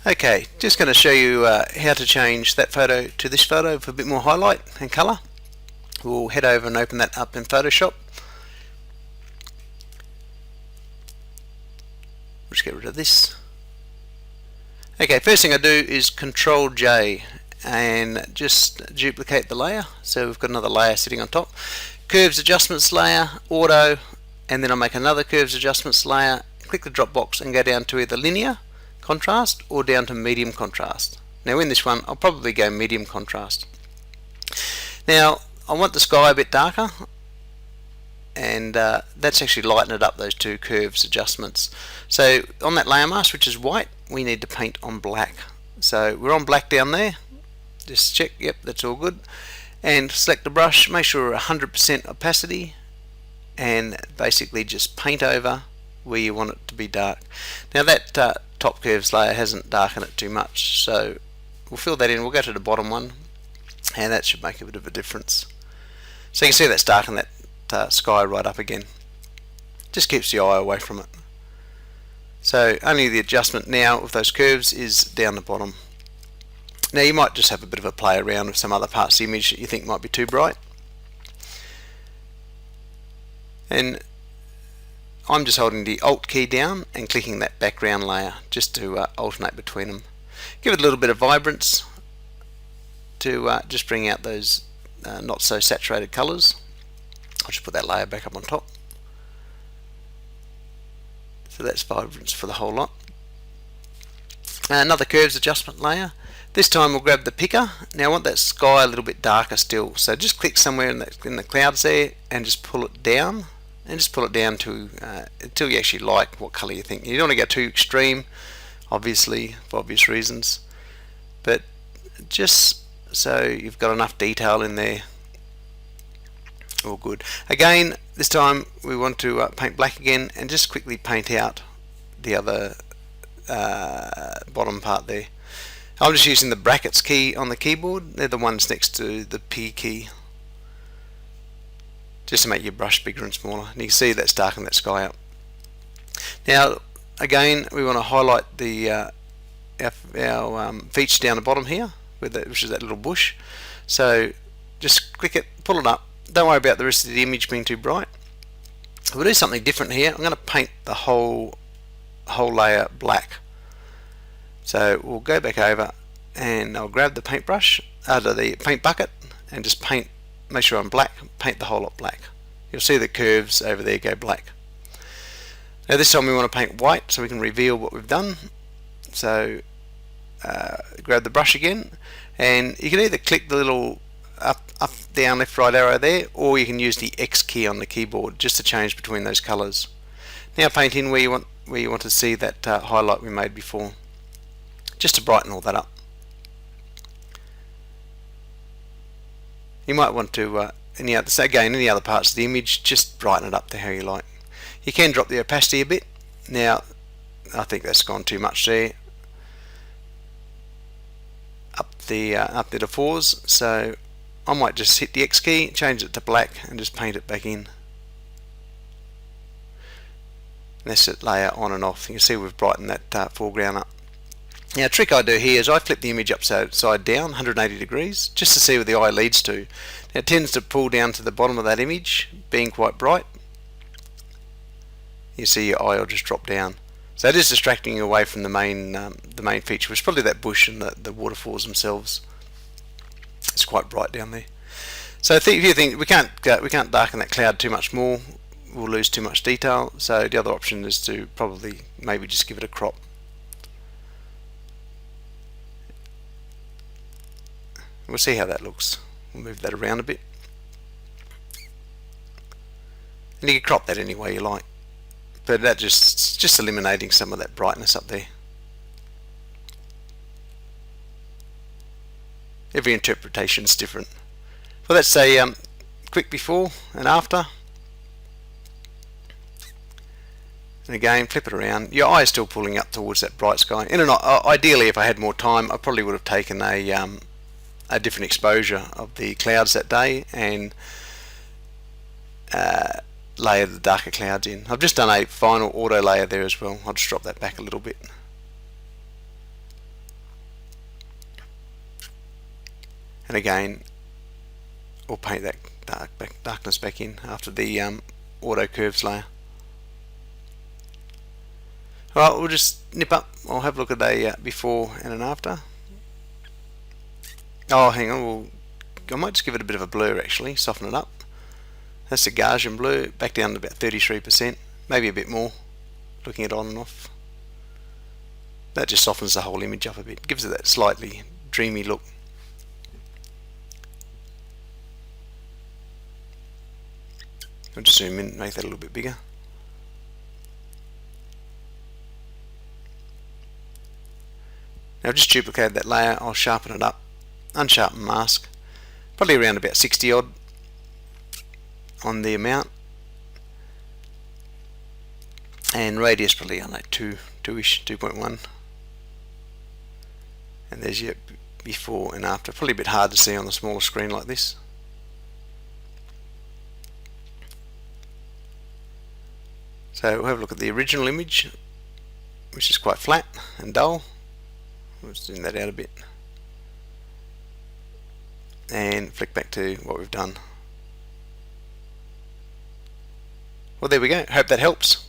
Okay, just going to show you how to change that photo to this photo for a bit more highlight and colour. We'll head over and open that up in Photoshop. We'll just get rid of this. Okay, first thing I do is Control J and just duplicate the layer. So we've got another layer sitting on top. Curves Adjustments layer, Auto, and then I'll make another Curves Adjustments layer. Click the drop box and go down to either Linear Contrast or down to Medium Contrast. Now in this one I'll probably go Medium Contrast. Now I want the sky a bit darker, and that's actually lightened it up, those two curves adjustments. So on that layer mask, which is white, we need to paint on black. So we're on black down there. Just check, yep, that's all good. And select the brush, make sure we're 100% opacity, and basically just paint over where you want it to be dark. Now that top curves layer hasn't darkened it too much, so we'll fill that in. We'll go to the bottom one, and that should make a bit of a difference. So you can see that's darkened that sky right up again. Just keeps the eye away from it. So only the adjustment now of those curves is down the bottom. Now you might just have a bit of a play around with some other parts of the image that you think might be too bright. And I'm just holding the Alt key down and clicking that background layer just to alternate between them. Give it a little bit of vibrance to just bring out those not so saturated colours. I'll just put that layer back up on top. So that's vibrance for the whole lot. Another curves adjustment layer. This time we'll grab the picker. Now I want that sky a little bit darker still, so just click somewhere in the clouds there and just pull it down, and just pull it down to until you actually like what colour you think. You don't want to go too extreme, obviously, for obvious reasons, but just so you've got enough detail in there. All good. Again, this time we want to paint black again, and just quickly paint out the other bottom part there. I'm just using the brackets key on the keyboard. They're the ones next to the P key, just to make your brush bigger and smaller. And you can see that's darkened that sky up. Now again, we want to highlight the our feature down the bottom here, which is that little bush. So just click it, pull it up. Don't worry about the rest of the image being too bright. We'll do something different here. I'm going to paint the whole layer black. So we'll go back over and I'll grab the paintbrush out of the paint bucket and just paint, make sure I'm black, paint the whole lot black. You'll see the curves over there go black. Now this time we want to paint white so we can reveal what we've done. So grab the brush again, and you can either click the little up, down, left, right arrow there, or you can use the X key on the keyboard just to change between those colours. Now paint in where you want to see that highlight we made before, just to brighten all that up. You might want to any other parts of the image, just brighten it up to how you like. You can drop the opacity a bit. Now I think that's gone too much there. Up there to 4s. So I might just hit the X key, change it to black, and just paint it back in. And that's it, layer on and off. You can see we've brightened that foreground up. Now a trick I do here is I flip the image upside down 180 degrees just to see where the eye leads to. Now it tends to pull down to the bottom of that image, being quite bright. You see your eye will just drop down. So it is distracting you away from the main feature, which is probably that bush and the waterfalls themselves. It's quite bright down there. So if you think we can't darken that cloud too much more, we'll lose too much detail. So the other option is to probably maybe just give it a crop. We'll see how that looks. We'll move that around a bit, and you can crop that any way you like, but that just eliminating some of that brightness up there. Every interpretation is different. Well, let's say quick before and after, and again flip it around. Your eye is still pulling up towards that bright sky. Ideally, if I had more time, I probably would have taken a different exposure of the clouds that day and layer the darker clouds in. I've just done a final auto layer there as well. I'll just drop that back a little bit. And again, we'll paint that darkness back in after the auto curves layer. Alright, we'll just nip up. I'll have a look at a before and an after. Oh, hang on, I might just give it a bit of a blur actually, soften it up. That's the Gaussian blur, back down to about 33%, maybe a bit more, looking at on and off. That just softens the whole image up a bit, gives it that slightly dreamy look. I'll just zoom in, make that a little bit bigger. Now I've just duplicated that layer, I'll sharpen it up, unsharpen mask, probably around about 60 odd on the amount, and radius probably on like 2-ish, 2.1. And there's your before and after, probably a bit hard to see on a smaller screen like this. So we'll have a look at the original image, which is quite flat and dull. We'll zoom that out a bit and flick back to what we've done. Well, there we go. Hope that helps.